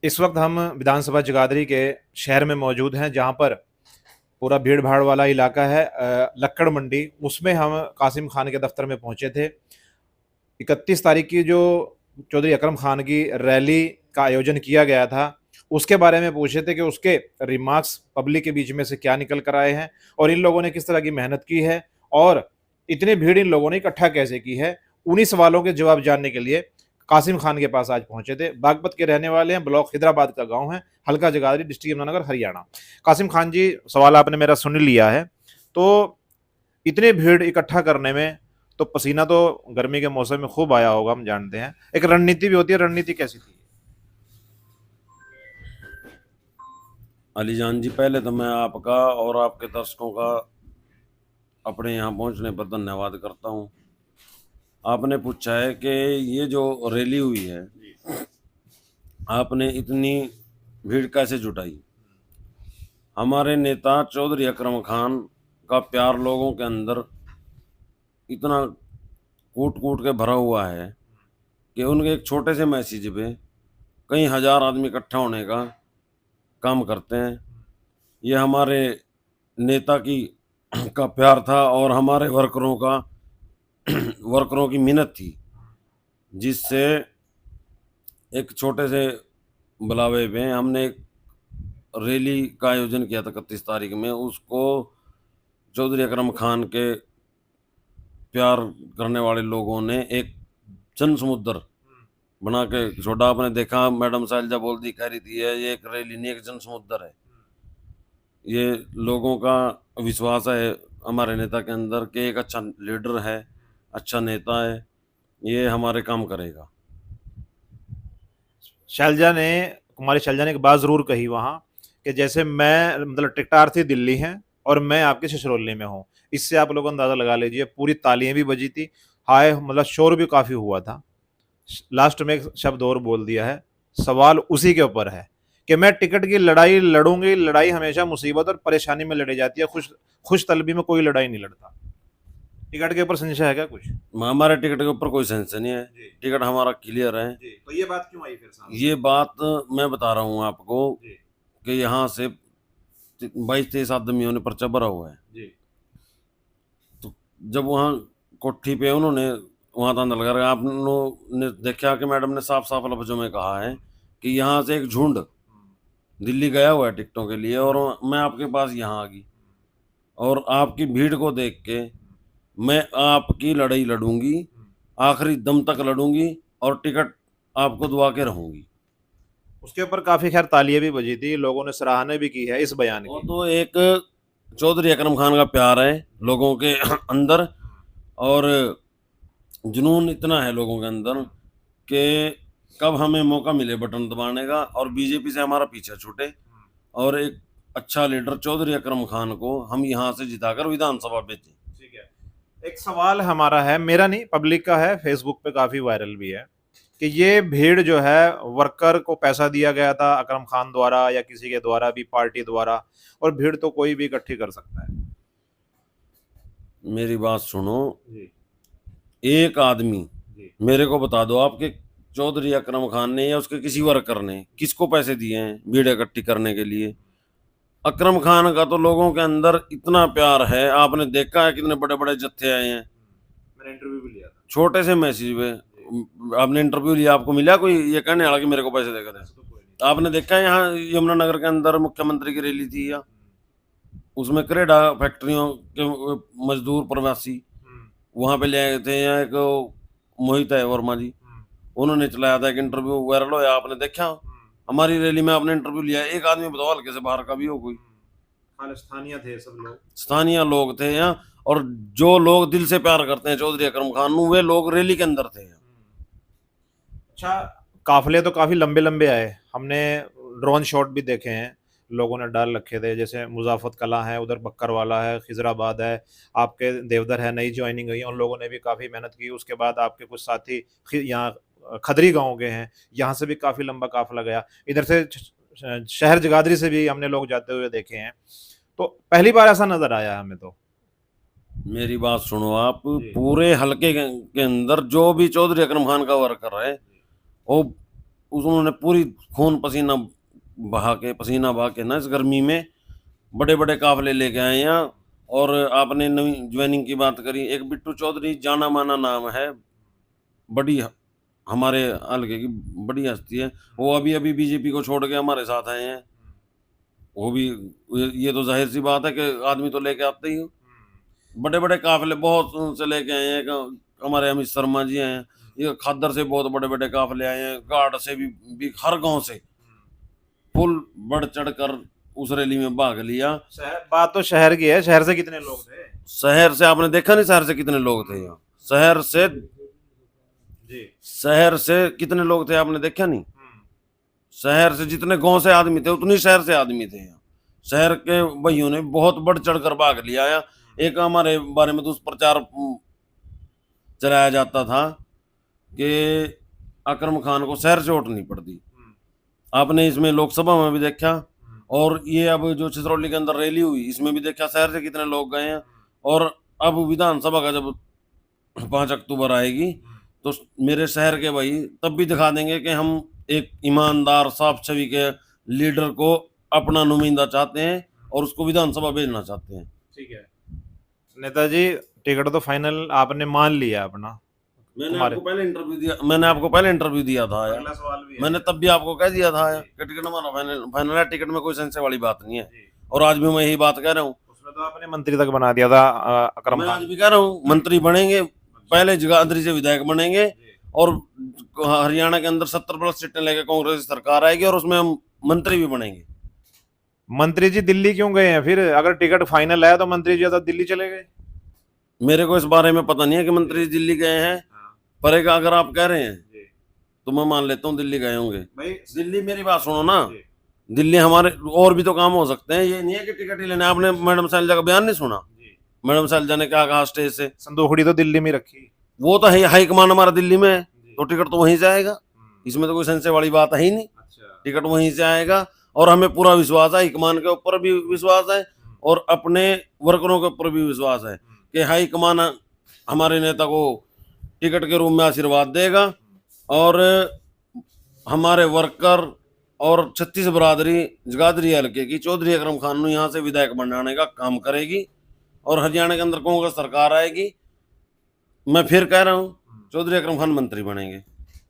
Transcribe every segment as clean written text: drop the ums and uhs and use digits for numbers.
इस वक्त हम विधानसभा जगाधरी के शहर में मौजूद हैं, जहां पर पूरा भीड़ भाड़ वाला इलाका है। लक्कड़ मंडी, उसमें हम कासिम खान के दफ्तर में पहुंचे थे। 31 तारीख की जो चौधरी अकरम खान की रैली का आयोजन किया गया था, उसके बारे में पूछे थे कि उसके रिमार्क्स पब्लिक के बीच में से क्या निकल कर आए हैं और इन लोगों ने किस तरह की मेहनत की है और इतनी भीड़ इन लोगों ने इकट्ठा कैसे की है। उन्हीं सवालों के जवाब जानने के लिए कासिम खान के पास आज पहुंचे थे। बागपत के रहने वाले हैं, ब्लॉक हैदराबाद का गांव है, हल्का जगाधरी, डिस्ट्रिक्ट यमुनानगर, हरियाणा। कासिम खान जी, सवाल आपने मेरा सुन लिया है। तो इतनी भीड़ इकट्ठा करने में तो पसीना तो गर्मी के मौसम में खूब आया होगा, हम जानते हैं। एक रणनीति भी होती है, रणनीति कैसी थी? अलीजान जी, पहले तो मैं आपका और आपके दर्शकों का अपने यहाँ पहुँचने पर धन्यवाद करता हूँ। आपने पूछा है कि ये जो रैली हुई है, आपने इतनी भीड़ कैसे जुटाई। हमारे नेता चौधरी अकरम खान का प्यार लोगों के अंदर इतना कूट कूट के भरा हुआ है कि उनके एक छोटे से मैसेज पे कई हजार आदमी इकट्ठा होने का काम करते हैं। ये हमारे नेता की का प्यार था और हमारे वर्करों की मेहनत थी, जिससे एक छोटे से बुलावे पे हमने एक रैली का आयोजन किया था 31 तारीख में। उसको चौधरी अकरम खान के प्यार करने वाले लोगों ने एक जन समुद्र बना के छोड़ा। आपने देखा, मैडम शैलजा बोल दी, कह रही थी ये एक रैली नहीं, एक जन समुद्र है। ये लोगों का विश्वास है हमारे नेता के अंदर कि एक अच्छा लीडर है, अच्छा नेता है, ये हमारे काम करेगा। शैलजा ने कुमारी शैलजा ने एक बात जरूर कही वहां कि जैसे मैं, मतलब टिकटार्थी दिल्ली हैं और मैं आपके छछरौली में हूँ। इससे आप लोग अंदाजा लगा लीजिए, पूरी तालियां भी बजी थी, हाय मतलब शोर भी काफी हुआ था। लास्ट में एक शब्द और बोल दिया है, सवाल उसी के ऊपर है कि मैं टिकट की लड़ाई लड़ूंगी। लड़ाई हमेशा मुसीबत और परेशानी में लड़ी जाती है, खुश खुश तलबी में कोई लड़ाई नहीं लड़ता। टिकट के ऊपर संशय है क्या कुछ? हमारे टिकट के ऊपर कोई सेंशन नहीं है, जी टिकट हमारा क्लियर है। जी। तो ये बात क्यों आई फिर सामने? ये बात मैं बता रहा हूँ आपको जी कि यहाँ से 22-23 आदमियों ने पर्चा भरा हुआ है। जी तो जब वहाँ कोठी पे उन्होंने वहाँ तांदा लगा रखा, आप लोगों ने देखा कि मैडम ने साफ साफ लफ्जों में कहा है कि यहाँ से एक झुंड दिल्ली गया हुआ है टिकटों के लिए और मैं आपके पास यहाँ आ गई और आपकी भीड़ को देख के मैं आपकी लड़ाई लड़ूंगी, आखिरी दम तक लड़ूंगी और टिकट आपको दुआ के रहूंगी। उसके ऊपर काफी खैर तालियां भी बजी थी, लोगों ने सराहना भी की है इस बयान वो की। तो एक चौधरी अकरम खान का प्यार है लोगों के अंदर, और जुनून इतना है लोगों के अंदर कि कब हमें मौका मिले बटन दबाने का और बीजेपी से हमारा पीछा छूटे और एक अच्छा लीडर चौधरी अकरम खान को हम यहाँ से जिताकर विधानसभा भेजें। ठीक है। एक सवाल हमारा है, मेरा नहीं, पब्लिक का है, फेसबुक पे काफी वायरल भी है कि ये भीड़ जो है, वर्कर को पैसा दिया गया था अकरम खान द्वारा या किसी के द्वारा भी, पार्टी द्वारा, और भीड़ तो कोई भी इकट्ठी कर सकता है। मेरी बात सुनो, जी एक आदमी जी मेरे को बता दो आपके चौधरी अकरम खान ने या उसके किसी वर्कर ने किसको पैसे दिए हैं भीड़ इकट्ठी करने के लिए। अकरम खान का तो लोगों के अंदर इतना प्यार है, आपने देखा है कितने बड़े बड़े जत्थे आए हैं। मैंने इंटरव्यू भी लिया था। छोटे से मैसेज पे जी। आपने इंटरव्यू लिया, आपको मिला कोई ये कहने वाला कि मेरे को पैसे देकर ऐसा तो कोई नहीं। दे। आपने देखा है यहाँ यमुनानगर के अंदर मुख्यमंत्री की रैली थी, या उसमें करेडा फैक्ट्रियों के मजदूर प्रवासी हम्म वहां पे ले आए थे। यहाँ एक मोहित है वर्मा जी, हम्म उन्होंने चलाया था एक इंटरव्यू, वायरल होया, आपने देखा। हम्म हमारी रैली में आपने इंटरव्यू लिया, एक आदमी बताओ हल्के से बाहर का भी हो कोई। खाली स्थानीय थे सब लोग। स्थानीय लोग थे यहाँ, और जो लोग दिल से प्यार करते हैं चौधरी अकरम खान वे लोग रैली के अंदर थे। अच्छा, काफिले तो काफी लंबे लंबे आए, हमने ड्रोन शॉट भी देखे हैं, लोगों ने डाल रखे थे, जैसे मुजाफत कला है, उधर बक्करवाला है, खिजराबाद है, आपके देवधर है, नई ज्वाइनिंग हुई, उन लोगों ने भी काफी मेहनत की। उसके बाद आपके कुछ साथी यहाँ खदरी गांव के हैं, यहाँ से भी काफी लंबा काफिला गया। इधर से शहर जगाधरी से भी हमने लोग जाते हुए देखे हैं। तो पहली बार ऐसा नजर आया हमें तो। मेरी बात सुनो, आप जी पूरे हलके के अंदर जो भी चौधरी अकरम खान का वर्कर है, वो उन्होंने पूरी खून पसीना बहा के ना इस गर्मी में बड़े बड़े काफले लेके आए हैं। और आपने नई ज्वाइनिंग की बात करी, एक बिट्टू चौधरी जाना माना नाम है, बड़ी हमारे हल्के की बड़ी हस्ती है। वो अभी अभी बीजेपी को छोड़ के हमारे साथ आए हैं। वो भी ये तो जाहिर सी बात है कि आदमी तो लेके आते ही हो। बड़े बड़े काफिले बहुत से लेके आए हैं। हमारे अमित शर्मा जी हैं, ये खादर से बहुत बड़े बड़े काफिले आए हैं, गार्ड से भी हर गांव से फुल बढ़ चढ़ कर उस रैली में भाग लिया। बात तो शहर की है, शहर से कितने लोग थे? शहर से आपने देखा नहीं, शहर से कितने लोग थे यहाँ? जी। शहर से कितने लोग थे आपने देखा नहीं? शहर से जितने गांव से आदमी थे उतनी शहर से आदमी थे यहाँ। शहर के भाइयों ने बहुत बढ़ चढ़ कर भाग लिया है। एक हमारे बारे में दुष्प्रचार चलाया जाता था कि अकरम खान को शहर से वोट नहीं पड़ती। आपने इसमें लोकसभा में भी देखा, और ये अब जो छिछरौली के अंदर रैली हुई इसमें भी देखा शहर से कितने लोग गए हैं। और अब विधानसभा का जब 5 अक्टूबर आएगी तो मेरे शहर के भाई तब भी दिखा देंगे कि हम एक ईमानदार साफ छवि के लीडर को अपना नुमाइंदा चाहते हैं और उसको विधानसभा भेजना चाहते हैं। ठीक है नेताजी, टिकट तो फाइनल आपने मान लिया अपना। मैंने आपको पहले इंटरव्यू दिया था यार। अगला सवाल भी है। मैंने तब भी आपको कह दिया था यार कि टिकट हमारा फाइनल है, टिकट में कोई संशय वाली बात नहीं है। और आज भी मैं यही बात कह रहा हूँ। उसमें तो आपने मंत्री तक बना दिया था अकरम मैं खान। आज भी कह रहा हूँ मंत्री बनेंगे, पहले जगाधरी से विधायक बनेंगे और हरियाणा के अंदर 70+ सीटें लेकर कांग्रेस की सरकार आएगी और उसमें हम मंत्री भी बनेंगे। मंत्री जी दिल्ली क्यों गए हैं फिर? अगर टिकट फाइनल है तो मंत्री जी तो दिल्ली चले गए। मेरे को इस बारे में पता नहीं है कि मंत्री दिल्ली गए हैं, पर एक अगर आप कह रहे हैं तो मैं मान लेता हूँ दिल्ली गए होंगे। दिल्ली, मेरी बात सुनो ना, दिल्ली हमारे और भी तो काम हो सकते हैं। ये नहीं है कि टिकट ही लेने। आपने मैडम शैलजा का बयान नहीं सुना? मैडम शैलजा ने क्या कहा स्टेज से? संदूखड़ी तो दिल्ली में रखी, वो तो हाईकमान हमारा दिल्ली में है, तो टिकट तो वहीं से आएगा। इसमें तो कोई संशय वाली बात है ही नहीं। टिकट वहीं से आएगा और हमें पूरा विश्वास है, हाईकमान के ऊपर भी विश्वास है और अपने वर्करों के ऊपर भी विश्वास है कि हाईकमान हमारे नेता को टिकट के रूप में आशीर्वाद देगा और हमारे वर्कर और 36 बरादरी जगाधरी हल्के की चौधरी अकरम खान को यहाँ से विधायक बनाने का काम करेगी और हरियाणा के अंदर कांग्रेस सरकार आएगी। मैं फिर कह रहा हूँ चौधरी अकरम खान मंत्री बनेंगे।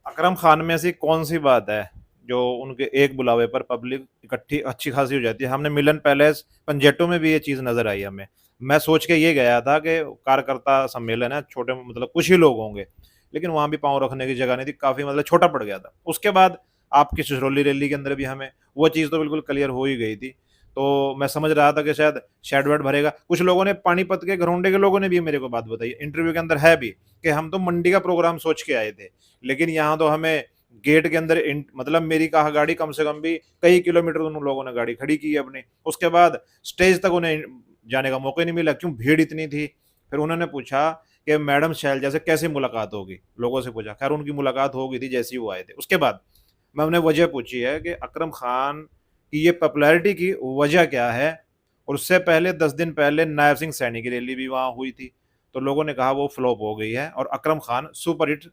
अकरम खान में ऐसी कौन सी बात है जो उनके एक बुलावे पर पब्लिक इकट्ठी अच्छी खासी हो जाती है? हमने मिलन पैलेस पंजेटो में भी ये चीज नजर आई हमें। मैं सोच के ये गया था कि कार्यकर्ता सम्मेलन है, छोटे मतलब कुछ ही लोग होंगे, लेकिन वहां भी पांव रखने की जगह नहीं थी, काफी मतलब छोटा पड़ गया था। उसके बाद आपकी छिछरौली रैली के अंदर भी हमें वो चीज तो बिल्कुल क्लियर हो ही गई थी। तो मैं समझ रहा था कि शायद शेड वेड भरेगा। कुछ लोगों ने, पानीपत के घरोंडे के लोगों ने भी मेरे को बात बताई, इंटरव्यू के अंदर है भी, कि हम तो मंडी का प्रोग्राम सोच के आए थे, लेकिन यहाँ तो हमें गेट के अंदर मतलब मेरी कहा गाड़ी कम से कम भी कई किलोमीटर उन लोगों ने गाड़ी खड़ी की अपनी। उसके बाद स्टेज तक उन्हें जाने का मौका ही नहीं मिला, क्यों भीड़ इतनी थी। फिर उन्होंने पूछा कि मैडम शैलजा से कैसे मुलाकात होगी, लोगों से पूछा। खैर उनकी मुलाकात हो गई थी जैसे ही वो आए थे। उसके बाद मैं उन्हें वजह पूछी है कि अकरम खान की ये पॉपुलैरिटी की वजह क्या है। और उससे पहले 10 दिन पहले नायब सिंह सैनी की रैली भी वहां हुई थी, तो लोगों ने कहा वो फ्लॉप हो गई है और अकरम खान सुपरहिट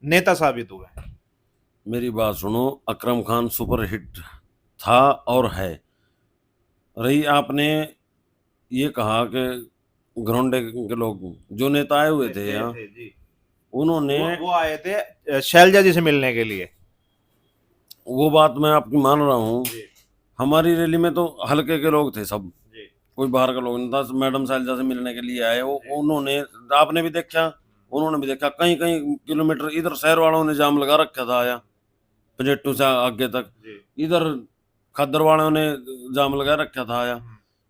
नेता साबित हुए हैं। मेरी बात सुनो, अकरम खान सुपरहिट था और है। रही आपने ये कहा कि घरोंडे के लोग जो नेता आए हुए थे यहाँ, उन्होंने वो आए थे शैलजा जी से मिलने के लिए। वो बात मैं आपकी मान रहा हूँ। हमारी रैली में तो हल्के के लोग थे सब, कोई बाहर का लोग नहीं था। मैडम शैलजा से मिलने के लिए आए वो। उन्होंने, आपने भी देखा, उन्होंने भी देखा, कहीं कहीं किलोमीटर इधर शहर वालों ने जाम लगा रखा था आया पजेटू से आगे तक, इधर खद्दर वालों ने जाम लगा रखा था आया,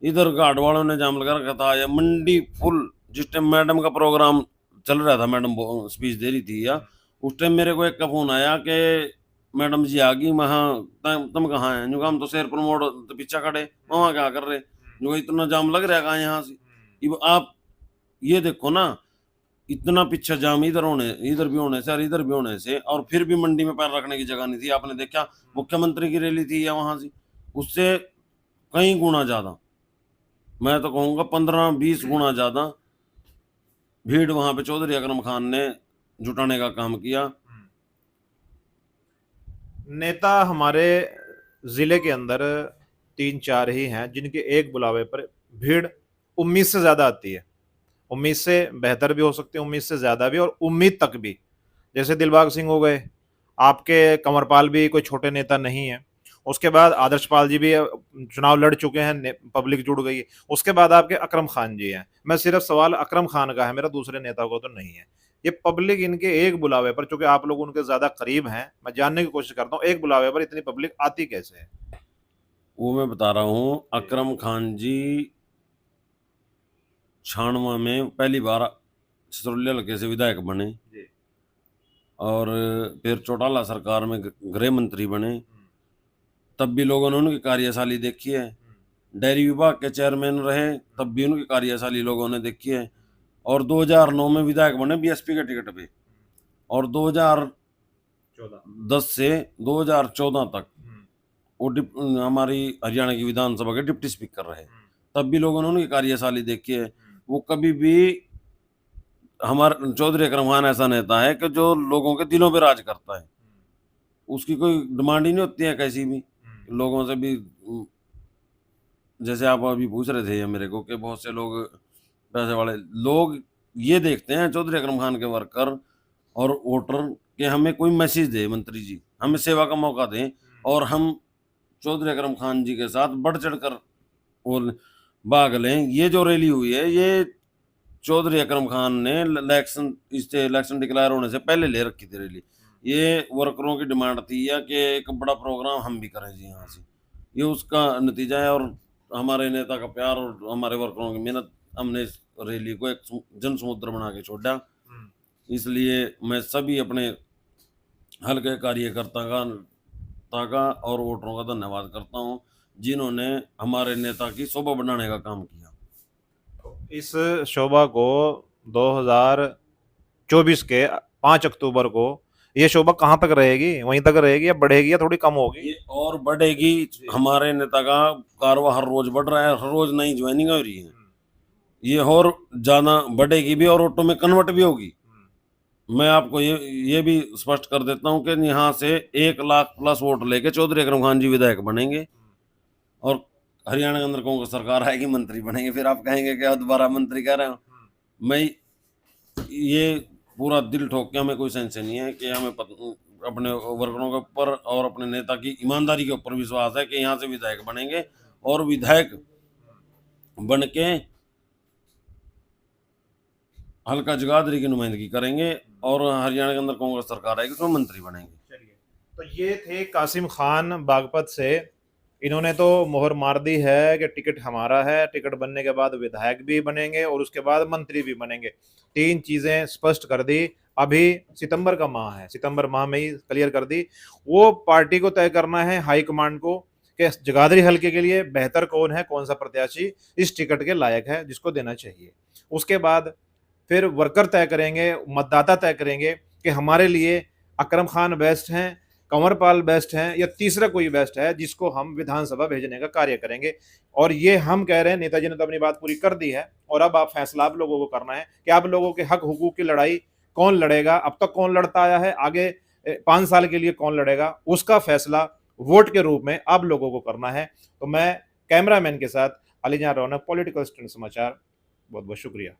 इधर घाट वालों ने जाम लगा रखा था आया। मंडी फुल। जिस टाइम मैडम का प्रोग्राम चल रहा था, मैडम स्पीच दे रही थी या, उस टाइम मेरे को एक का फोन आया कि मैडम जी आ गई। मैं हाँ, तुम कहाँ हैं? जो हम तो शेर प्रमोट तो पीछा खड़े, वहाँ क्या कर रहे? जो इतना जाम लग रहा है कहाँ यहाँ से। आप ये देखो ना, इतना पीछे जाम इधर भी होने से और इधर भी होने से, और फिर भी मंडी में पैर रखने की जगह नहीं थी। आपने देखा मुख्यमंत्री की रैली थी या वहां से उससे कई गुना ज्यादा, मैं तो कहूँगा 15-20 गुना ज्यादा भीड़ वहां पे चौधरी अकरम खान ने जुटाने का काम किया। नेता हमारे जिले के अंदर 3-4 ही हैं जिनके एक बुलावे पर भीड़ उम्मीद से ज्यादा आती है। उम्मीद से बेहतर भी हो सकती है, उम्मीद से ज्यादा भी, और उम्मीद तक भी। जैसे दिलबाग सिंह हो गए, आपके कंवरपाल भी कोई छोटे नेता नहीं है। उसके बाद आदर्शपाल जी भी चुनाव लड़ चुके हैं, पब्लिक जुड़ गई। उसके बाद आपके अकरम खान जी हैं। मैं सिर्फ सवाल अकरम खान का है, मेरा दूसरे नेता को तो नहीं है। ये पब्लिक इनके एक बुलावे पर, चूंकि आप लोग उनके ज्यादा करीब हैं, मैं जानने की कोशिश करता हूँ एक बुलावे पर इतनी पब्लिक आती कैसे है। वो मैं बता रहा हूँ, अकरम खान जी 96 में पहली बार सिसोदिया हल्के से विधायक बने जी। और फिर चौटाला सरकार में गृह मंत्री बने। तब भी लोगों ने उनकी कार्यशैली देखी है। डेयरी विभाग के चेयरमैन रहे, तब भी उनकी कार्यशैली लोगों ने देखी है। और 2009 में विधायक बने बीएसपी के टिकट पे, और 2010 से 2014 तक वो हमारी हरियाणा की विधानसभा के डिप्टी स्पीकर रहे। तब भी लोगों ने उनकी कार्यशैली देखी है। वो कभी भी, हमारा चौधरी अकरम खान ऐसा नेता है कि जो लोगों के दिलों पे राज करता है। उसकी कोई डिमांड ही नहीं होती है कैसी भी लोगों से भी। जैसे आप अभी पूछ रहे थे मेरे को कि बहुत से लोग, पैसे वाले लोग ये देखते हैं चौधरी अकरम खान के वर्कर और वोटर कि हमें कोई मैसेज दे, मंत्री जी हमें सेवा का मौका दें और हम चौधरी अकरम खान जी के साथ बढ़ चढ़ कर और भाग लें। ये जो रैली हुई है, ये चौधरी अकरम खान ने इलेक्शन डिक्लेयर होने से पहले ले रखी थी रैली। ये वर्करों की डिमांड थी या कि एक बड़ा प्रोग्राम हम भी करें जी यहाँ से। ये उसका नतीजा है, और हमारे नेता का प्यार और हमारे वर्करों की मेहनत, हमने इस रैली को एक जन समुद्र बना के छोड़ा। इसलिए मैं सभी अपने हल्के कार्यकर्ता का और वोटरों का धन्यवाद करता हूँ, जिन्होंने हमारे नेता की शोभा बढ़ाने का काम किया। इस शोभा को 2024 के 5 अक्टूबर को ये शोभा कहाँ तक रहेगी? वहीं तक रहेगी या बढ़ेगी या थोड़ी कम होगी? ये और बढ़ेगी। हमारे नेता का कारवा हर रोज बढ़ रहा है, हर रोज नई ज्वाइनिंग हो रही है। ये और ज्यादा बढ़ेगी भी और ऑटो में कन्वर्ट भी होगी। मैं आपको ये भी स्पष्ट कर देता हूँ कि यहाँ से 1 लाख प्लस वोट लेके चौधरी अकरम खान जी विधायक बनेंगे और हरियाणा के अंदर कांग्रेस सरकार आएगी, मंत्री बनेंगे। फिर आप कहेंगे कि दोबारा मंत्री कह रहे हो। मैं ये पूरा दिल ठोक के, हमें कोई सेंस नहीं है कि हमें अपने वर्करों के ऊपर और अपने नेता की ईमानदारी के ऊपर विश्वास है कि यहाँ से विधायक बनेंगे और विधायक बन के हल्का जगाधरी की नुमाइंदगी करेंगे और हरियाणा के अंदर कांग्रेस सरकार आएगी तो मंत्री बनेंगे। चलिए, तो ये थे कासिम खान बागपत से। इन्होंने तो मोहर मार दी है कि टिकट हमारा है, टिकट बनने के बाद विधायक भी बनेंगे और उसके बाद मंत्री भी बनेंगे। 3 चीजें स्पष्ट कर दी। अभी सितंबर का माह है, सितंबर माह में ही क्लियर कर दी। वो पार्टी को तय करना है, हाईकमांड को, कि जगाधरी हल्के के लिए बेहतर कौन है, कौन सा प्रत्याशी इस टिकट के लायक है, जिसको देना चाहिए। उसके बाद फिर वर्कर तय करेंगे, मतदाता तय करेंगे कि हमारे लिए अकरम खान बेस्ट हैं, कंवरपाल बेस्ट हैं, या तीसरा कोई बेस्ट है जिसको हम विधानसभा भेजने का कार्य करेंगे। और ये हम कह रहे हैं, नेताजी ने तो अपनी बात पूरी कर दी है, और अब आप फैसला आप लोगों को करना है कि आप लोगों के हक हुकूक की लड़ाई कौन लड़ेगा। अब तक कौन लड़ता आया है, आगे 5 साल के लिए कौन लड़ेगा, उसका फैसला वोट के रूप में आप लोगों को करना है। तो मैं कैमरामैन के साथ अलीजान रौनक, पॉलिटिकल स्टैंड समाचार, बहुत बहुत शुक्रिया।